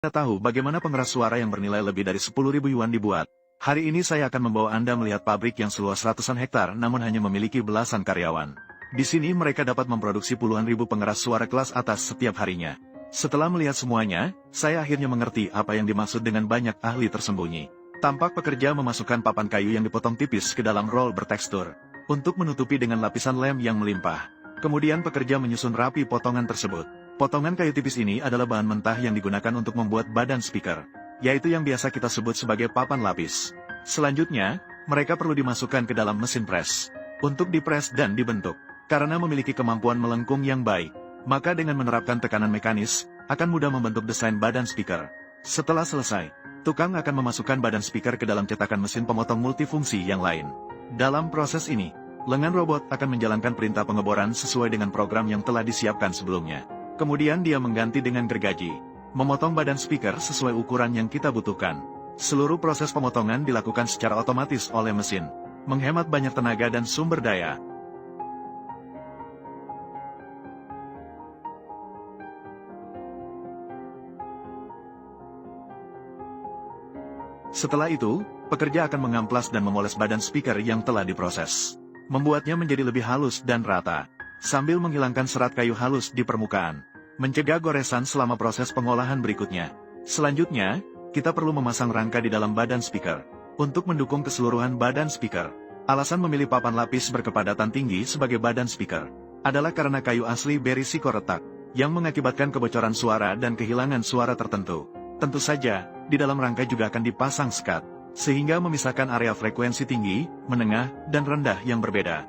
Anda tahu bagaimana pengeras suara yang bernilai lebih dari 10.000 yuan dibuat? Hari ini saya akan membawa Anda melihat pabrik yang seluas ratusan hektar namun hanya memiliki belasan karyawan. Di sini mereka dapat memproduksi puluhan ribu pengeras suara kelas atas setiap harinya. Setelah melihat semuanya, saya akhirnya mengerti apa yang dimaksud dengan banyak ahli tersembunyi. Tampak pekerja memasukkan papan kayu yang dipotong tipis ke dalam roll bertekstur, untuk menutupi dengan lapisan lem yang melimpah. Kemudian pekerja menyusun rapi potongan tersebut. Potongan kayu tipis ini adalah bahan mentah yang digunakan untuk membuat badan speaker, yaitu yang biasa kita sebut sebagai papan lapis. Selanjutnya, mereka perlu dimasukkan ke dalam mesin press, untuk dipres dan dibentuk. Karena memiliki kemampuan melengkung yang baik, maka dengan menerapkan tekanan mekanis, akan mudah membentuk desain badan speaker. Setelah selesai, tukang akan memasukkan badan speaker ke dalam cetakan mesin pemotong multifungsi yang lain. Dalam proses ini, lengan robot akan menjalankan perintah pengeboran sesuai dengan program yang telah disiapkan sebelumnya. Kemudian dia mengganti dengan gergaji, memotong badan speaker sesuai ukuran yang kita butuhkan. Seluruh proses pemotongan dilakukan secara otomatis oleh mesin, menghemat banyak tenaga dan sumber daya. Setelah itu, pekerja akan mengamplas dan memoles badan speaker yang telah diproses, membuatnya menjadi lebih halus dan rata, sambil menghilangkan serat kayu halus di permukaan, mencegah goresan selama proses pengolahan berikutnya. Selanjutnya, kita perlu memasang rangka di dalam badan speaker, untuk mendukung keseluruhan badan speaker. Alasan memilih papan lapis berkepadatan tinggi sebagai badan speaker, adalah karena kayu asli berisiko retak, yang mengakibatkan kebocoran suara dan kehilangan suara tertentu. Tentu saja, di dalam rangka juga akan dipasang sekat, sehingga memisahkan area frekuensi tinggi, menengah, dan rendah yang berbeda.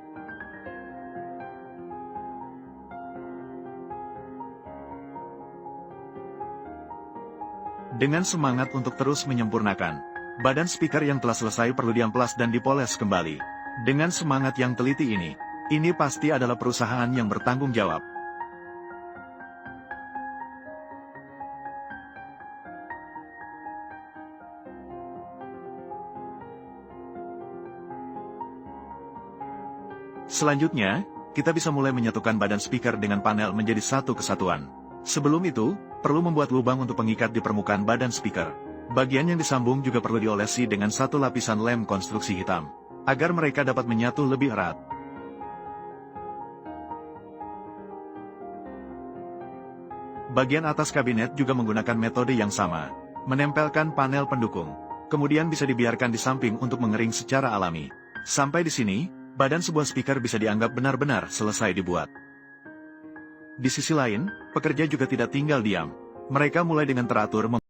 Dengan semangat untuk terus menyempurnakan, badan speaker yang telah selesai perlu diamplas dan dipoles kembali. Dengan semangat yang teliti ini pasti adalah perusahaan yang bertanggung jawab. Selanjutnya, kita bisa mulai menyatukan badan speaker dengan panel menjadi satu kesatuan. Sebelum itu, perlu membuat lubang untuk pengikat di permukaan badan speaker. Bagian yang disambung juga perlu diolesi dengan satu lapisan lem konstruksi hitam, agar mereka dapat menyatu lebih erat. Bagian atas kabinet juga menggunakan metode yang sama, menempelkan panel pendukung. Kemudian bisa dibiarkan di samping untuk mengering secara alami. Sampai di sini, badan sebuah speaker bisa dianggap benar-benar selesai dibuat. Di sisi lain, pekerja juga tidak tinggal diam. Mereka mulai dengan teratur